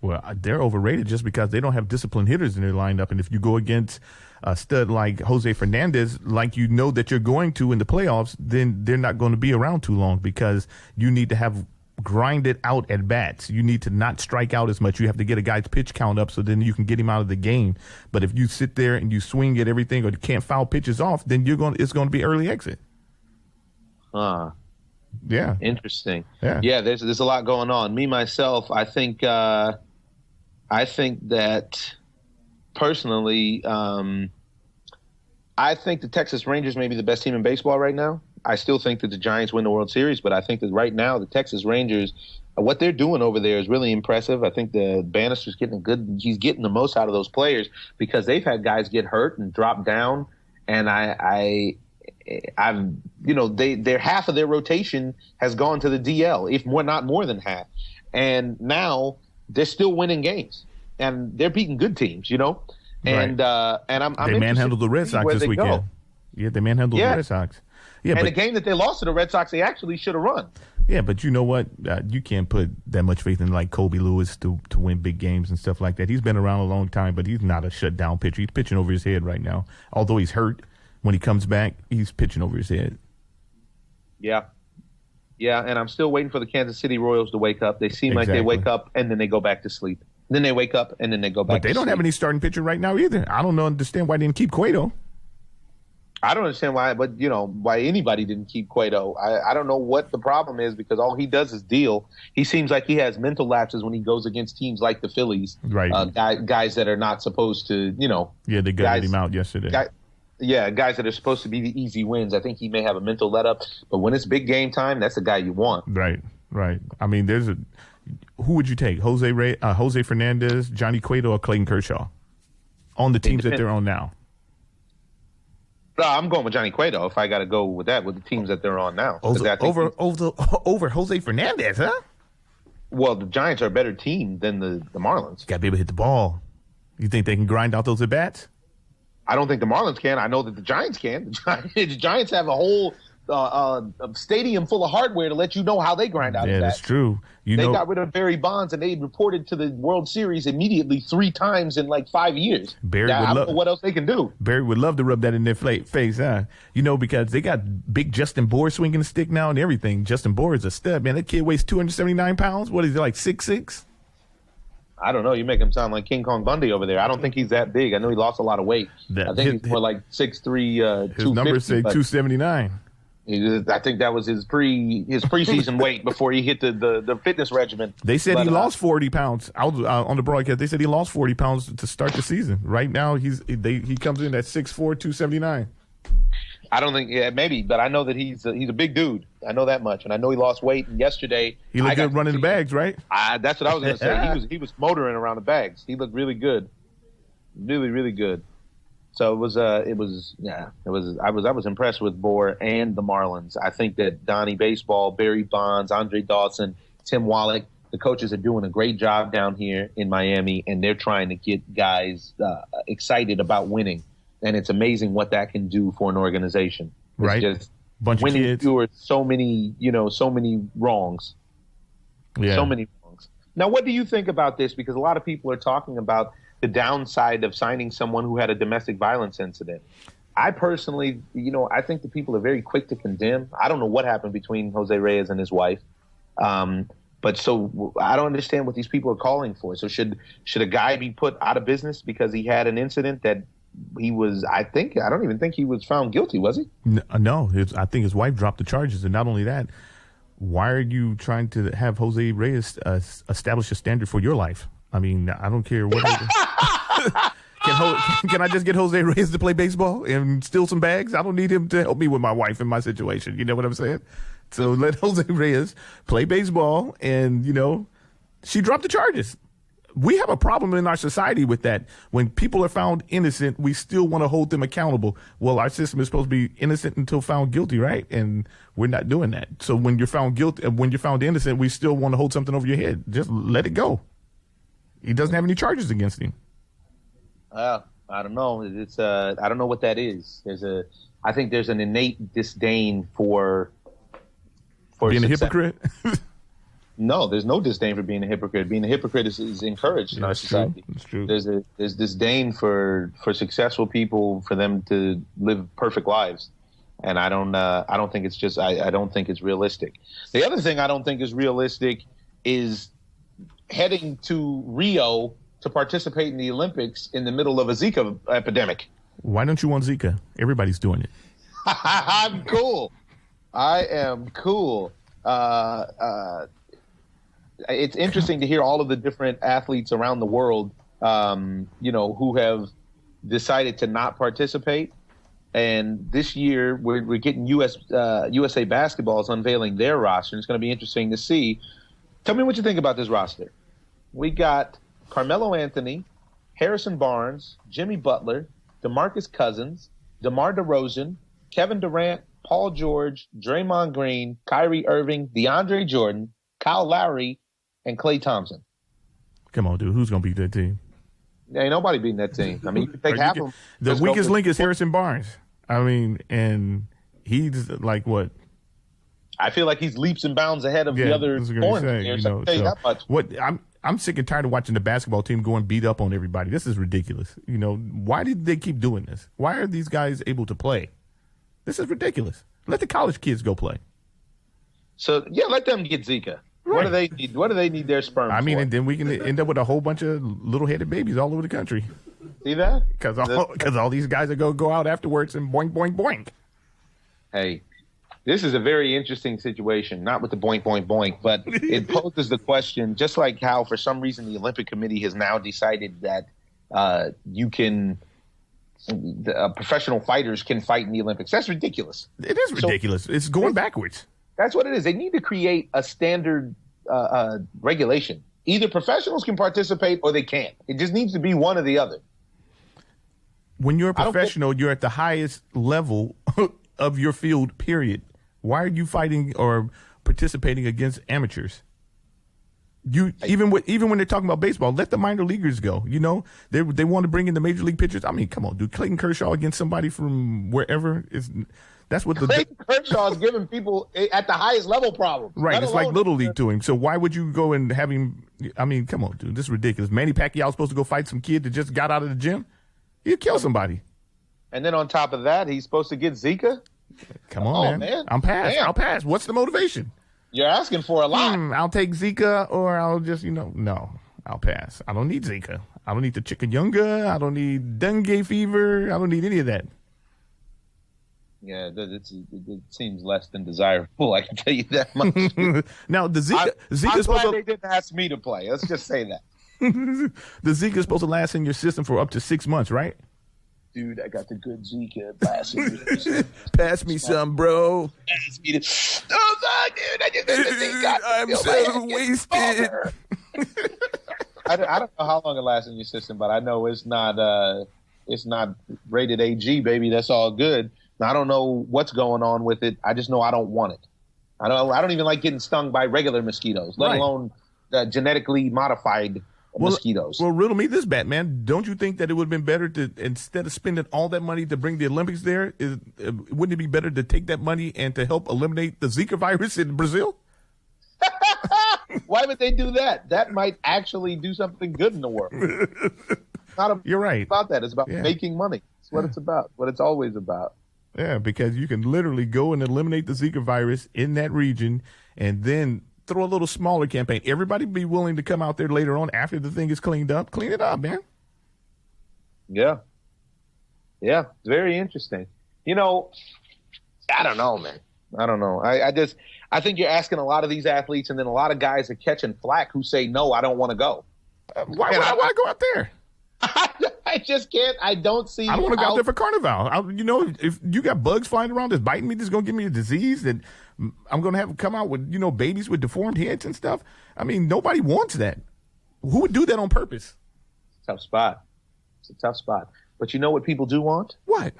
Well, they're overrated just because they don't have disciplined hitters in their lineup, and if you go against a stud like Jose Fernandez, like you know that you're going to in the playoffs, then they're not going to be around too long because you need to have grinded out at bats. You need to not strike out as much. You have to get a guy's pitch count up so then you can get him out of the game. But if you sit there and you swing at everything or you can't foul pitches off, then it's going to be early exit. Yeah. Interesting. Yeah, there's a lot going on. Me myself, I think that personally, I think the Texas Rangers may be the best team in baseball right now. I still think that the Giants win the World Series, but I think that right now the Texas Rangers, what they're doing over there is really impressive. I think the Bannister's he's getting the most out of those players because they've had guys get hurt and drop down, and they're half of their rotation has gone to the DL, if not more than half, and now they're still winning games and they're beating good teams, and I'm they manhandled the Red Sox this weekend. Go. Yeah, they manhandled the Red Sox. Yeah, and the game that they lost to the Red Sox, they actually should have run. Yeah, but you know what? You can't put that much faith in like Kobe Lewis to win big games and stuff like that. He's been around a long time, but he's not a shutdown pitcher. He's pitching over his head right now. Although he's hurt, when he comes back, he's pitching over his head. Yeah, and I'm still waiting for the Kansas City Royals to wake up. They seem like they wake up and then they go back to sleep. Then they wake up and then they go back to sleep. But they don't have any starting pitcher right now either. I don't understand why they didn't keep Cueto. I don't understand why, but why anybody didn't keep Cueto. I don't know what the problem is because all he does is deal. He seems like he has mental lapses when he goes against teams like the Phillies, right? Guys that are not supposed to, Yeah, they gutted him out yesterday. Guys that are supposed to be the easy wins. I think he may have a mental let up, but when it's big game time, that's the guy you want. Right. I mean, who would you take? Jose Fernandez, Johnny Cueto, or Clayton Kershaw on the teams that they're on now? No, I'm going with Johnny Cueto if I got to go with that, with the teams that they're on now. Over Jose Fernandez, huh? Well, the Giants are a better team than the Marlins. Got to be able to hit the ball. You think they can grind out those at-bats? I don't think the Marlins can. I know that the Giants can. The Giants have a whole stadium full of hardware to let you know how they grind out. Yeah, that's true. They got rid of Barry Bonds, and they reported to the World Series immediately 3 times in like 5 years. I don't know what else they can do. Barry would love to rub that in their face, huh? Because they got big Justin Bohr swinging the stick now and everything. Justin Bohr is a stud, man. That kid weighs 279 pounds. What is he, like 6'6"? I don't know. You make him sound like King Kong Bundy over there. I don't think he's that big. I know he lost a lot of weight. I think he's more like 6'3", 250. His numbers say 279. I think that was his preseason weight before he hit the fitness regimen. They said he lost 40 pounds. I was on the broadcast. They said he lost 40 pounds to start the season. Right now, he comes in at 6'4", 279. I don't think, maybe, but I know that he's a big dude. I know that much, and I know he lost weight. And yesterday, he looked good running the bags, right? That's what I was going to say. He was motoring around the bags. He looked really good, really, really good. So I was impressed with Bohr and the Marlins. I think that Donnie Baseball, Barry Bonds, Andre Dawson, Tim Wallach, the coaches are doing a great job down here in Miami, and they're trying to get guys excited about winning. And it's amazing what that can do for an organization. It's right. Just bunch of kids. Cures so many wrongs. Yeah. So many wrongs. Now, what do you think about this? Because a lot of people are talking about the downside of signing someone who had a domestic violence incident. I personally, I think the people are very quick to condemn. I don't know what happened between Jose Reyes and his wife. But so I don't understand what these people are calling for. So should a guy be put out of business because he had an incident that he was, I don't even think he was found guilty, was he? No, I think his wife dropped the charges. And not only that, why are you trying to have Jose Reyes establish a standard for your life? I mean, I don't care what. Can I just get Jose Reyes to play baseball and steal some bags? I don't need him to help me with my wife and my situation. You know what I'm saying? So let Jose Reyes play baseball, and she dropped the charges. We have a problem in our society with that. When people are found innocent, we still want to hold them accountable. Well, our system is supposed to be innocent until found guilty, right? And we're not doing that. So when you're found guilty, when you're found innocent, we still want to hold something over your head. Just let it go. He doesn't have any charges against him. I don't know. I don't know what that is. I think there's an innate disdain for being success. A hypocrite. No, there's no disdain for being a hypocrite. Being a hypocrite is encouraged in our society. That's true. There's disdain for successful people, for them to live perfect lives, and I don't think it's just. I don't think it's realistic. The other thing I don't think is realistic is heading to Rio to participate in the Olympics in the middle of a Zika epidemic. Why don't you want Zika? Everybody's doing it. I'm cool. I am cool. It's interesting to hear all of the different athletes around the world, who have decided to not participate. And this year, we're getting USA Basketball is unveiling their roster. And it's going to be interesting to see. Tell me what you think about this roster. We got Carmelo Anthony, Harrison Barnes, Jimmy Butler, DeMarcus Cousins, DeMar DeRozan, Kevin Durant, Paul George, Draymond Green, Kyrie Irving, DeAndre Jordan, Kyle Lowry, and Klay Thompson. Come on, dude. Who's going to beat that team? Ain't nobody beating that team. I mean, you can take half of them. The weakest link is Harrison Barnes. I mean, and he's like what? I feel like he's leaps and bounds ahead of the other foreigners. I'm sick and tired of watching the basketball team go and beat up on everybody. This is ridiculous. Why did they keep doing this? Why are these guys able to play? This is ridiculous. Let the college kids go play. So, let them get Zika. Right. What do they need? What do they need their sperm for? And then we can end up with a whole bunch of little-headed babies all over the country. See that? Because all these guys are going to go out afterwards and boink, boink, boink. Hey, this is a very interesting situation, not with the boink, boink, boink, but it poses the question, just like how for some reason the Olympic Committee has now decided that professional fighters can fight in the Olympics. That's ridiculous. It is ridiculous. It's going backwards. That's what it is. They need to create a standard regulation. Either professionals can participate or they can't. It just needs to be one or the other. When you're a professional, you're at the highest level of your field, period. Why are you fighting or participating against amateurs? Even when they're talking about baseball, let the minor leaguers go. They want to bring in the major league pitchers. I mean, come on, dude. Clayton Kershaw against somebody from wherever is. That's what Clayton Kershaw is giving people at the highest level problems. Right, it's like little league to him. So why would you go and have him? I mean, come on, dude. This is ridiculous. Manny Pacquiao supposed to go fight some kid that just got out of the gym. He'd kill somebody. And then on top of that, he's supposed to get Zika. Come on, man. I'm past. Damn. I'll pass. What's the motivation? You're asking for a lot. I'll take Zika, or I'll just, no, I'll pass. I don't need Zika. I don't need the chikungunya. I don't need dengue fever. I don't need any of that. Yeah, it seems less than desirable. I can tell you that much. Now, the Zika I'm glad they didn't ask me to play. Let's just say that. The Zika is supposed to last in your system for up to 6 months, right? Dude, I got the good Zika. Pass me some, bro. Pass me the. Oh, God, dude, I just got the Zika. I'm so wasted. I don't know how long it lasts in your system, but I know it's not rated AG, baby. That's all good. I don't know what's going on with it. I just know I don't want it. I don't even like getting stung by regular mosquitoes, let alone genetically modified mosquitoes. Well, riddle me this, Batman. Don't you think that it would have been better to, instead of spending all that money to bring the Olympics there, wouldn't it be better to take that money and to help eliminate the Zika virus in Brazil? Why would they do that? That might actually do something good in the world. You're right. About that. It's about making money. It's what it's about. What it's always about. Yeah, because you can literally go and eliminate the Zika virus in that region and then throw a little smaller campaign. Everybody be willing to come out there later on after the thing is cleaned up. Clean it up, man. Yeah. Yeah, it's very interesting. I don't know, man. I don't know. I think you're asking a lot of these athletes, and then a lot of guys are catching flack who say, no, I don't want to go. Why would I want to go out there? I just can't. I don't see. I don't want to go out there for Carnival. If you got bugs flying around that's biting me, that's going to give me a disease that I'm going to have come out with, babies with deformed heads and stuff. I mean, nobody wants that. Who would do that on purpose? Tough spot. It's a tough spot. But you know what people do want? What?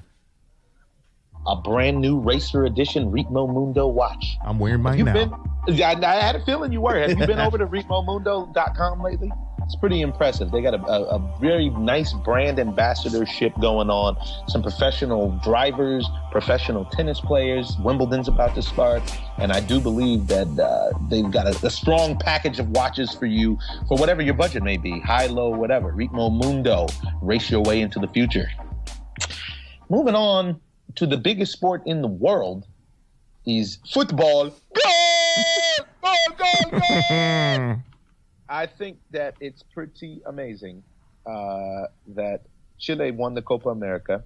A brand new Racer Edition Ritmo Mundo watch. I'm wearing mine now. I had a feeling you were. Have you been over to ritmomundo.com lately? It's pretty impressive. They got a very nice brand ambassadorship going on. Some professional drivers, professional tennis players. Wimbledon's about to start. And I do believe that they've got a strong package of watches for you for whatever your budget may be. High, low, whatever. Ritmo Mundo. Race your way into the future. Moving on to the biggest sport in the world is football. Goal! Goal! I think that it's pretty amazing that Chile won the Copa America,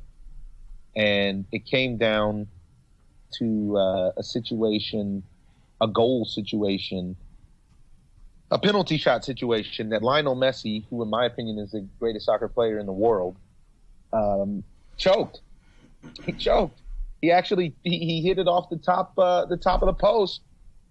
and it came down to a situation, a goal situation, a penalty shot situation that Lionel Messi, who in my opinion is the greatest soccer player in the world, choked. He choked. He actually he hit it off the top of the post.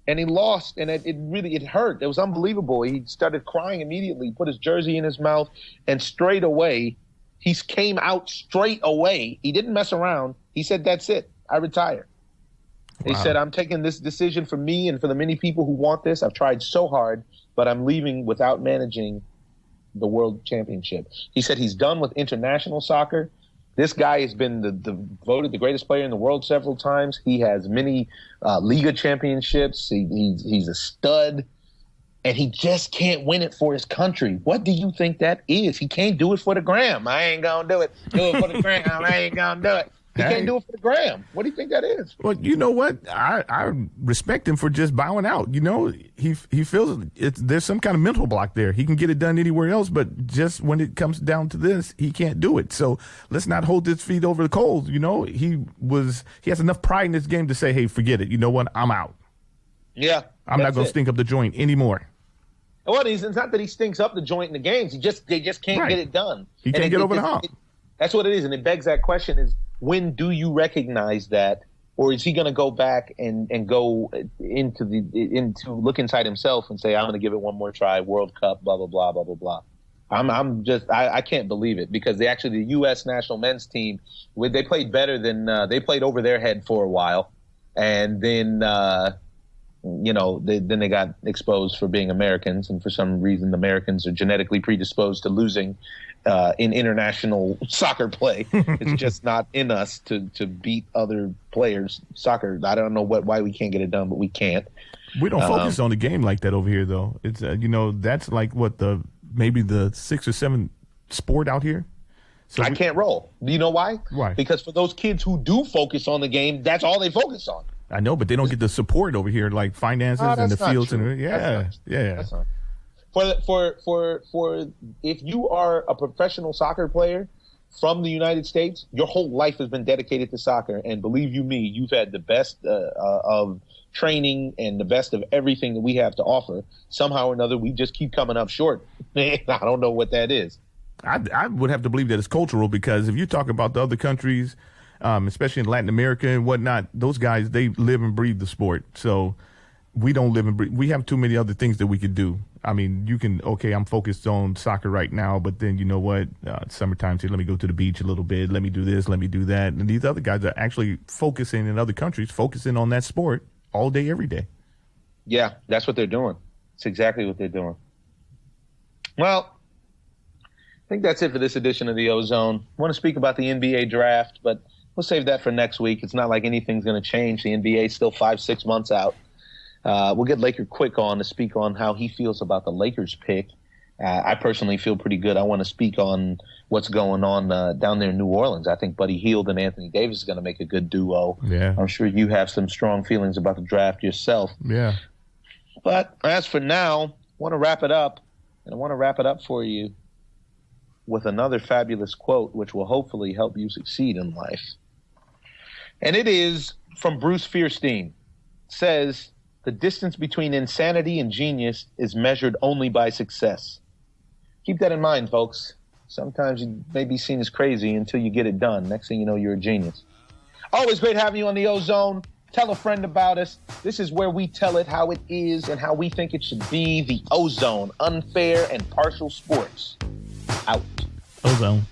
And he lost, and it hurt. It was unbelievable. He started crying immediately, put his jersey in his mouth, and straight away, he came out straight away. He didn't mess around. He said, that's it. I retire. Wow. He said, I'm taking this decision for me and for the many people who want this. I've tried so hard, but I'm leaving without managing the World Championship. He said he's done with international soccer. This guy has been voted the greatest player in the world several times. He has many Liga championships. He's a stud, and he just can't win it for his country. What do you think that is? He can't do it for the gram. I ain't gonna do it. Do it for the gram. I ain't gonna do it. He can't do it for the gram. What do you think that is? Well, you know what? I respect him for just bowing out. He feels there's some kind of mental block there. He can get it done anywhere else, but just when it comes down to this, he can't do it. So let's not hold his feet over the coals. He has enough pride in this game to say, hey, forget it. You know what? I'm out. Yeah. I'm not going to stink up the joint anymore. Well, it's not that he stinks up the joint in the games. They just can't get it done. He can't get over the hump. That's what it is. And it begs that question is, when do you recognize that, or is he going to go back and go into look inside himself and say, I'm going to give it one more try, World Cup, blah, blah, blah, blah, blah, blah. I can't believe it, because the U.S. national men's team, they played better than they played over their head for a while. And then, then they got exposed for being Americans. And for some reason, Americans are genetically predisposed to losing in international soccer play. It's just not in us to beat other players. Soccer, I don't know why we can't get it done, but we can't. We don't focus on the game like that over here, though. It's that's like what maybe the 6th or 7th sport out here. So I can't roll. Do you know why? Why? Because for those kids who do focus on the game, that's all they focus on. I know, but they don't get the support over here, like finances and the fields. True. And yeah. That's not. For if you are a professional soccer player, from the United States, your whole life has been dedicated to soccer. And believe you me, you've had the best of training and the best of everything that we have to offer. Somehow or another, we just keep coming up short. I don't know what that is. I would have to believe that it's cultural, because if you talk about the other countries, especially in Latin America and whatnot, those guys, they live and breathe the sport. So we don't live and breathe. We have too many other things that we could do. I mean, you can, okay, I'm focused on soccer right now, but then you know what? Summertime, so let me go to the beach a little bit. Let me do this. Let me do that. And these other guys are actually focusing in other countries, focusing on that sport all day, every day. Yeah, that's what they're doing. It's exactly what they're doing. Well, I think that's it for this edition of the Ozone. I want to speak about the NBA draft, but we'll save that for next week. It's not like anything's going to change. The NBA is still 5-6 months out. We'll get Laker Quick on to speak on how he feels about the Lakers pick. I personally feel pretty good. I want to speak on what's going on down there in New Orleans. I think Buddy Hield and Anthony Davis is going to make a good duo. Yeah. I'm sure you have some strong feelings about the draft yourself. Yeah. But as for now, I want to wrap it up, and I want to wrap it up for you with another fabulous quote, which will hopefully help you succeed in life. And it is from Bruce Fierstein. It says, "The distance between insanity and genius is measured only by success." Keep that in mind, folks. Sometimes you may be seen as crazy until you get it done. Next thing you know, you're a genius. Always great having you on the Ozone. Tell a friend about us. This is where we tell it how it is and how we think it should be. The Ozone, unfair and partial sports. Out. Ozone.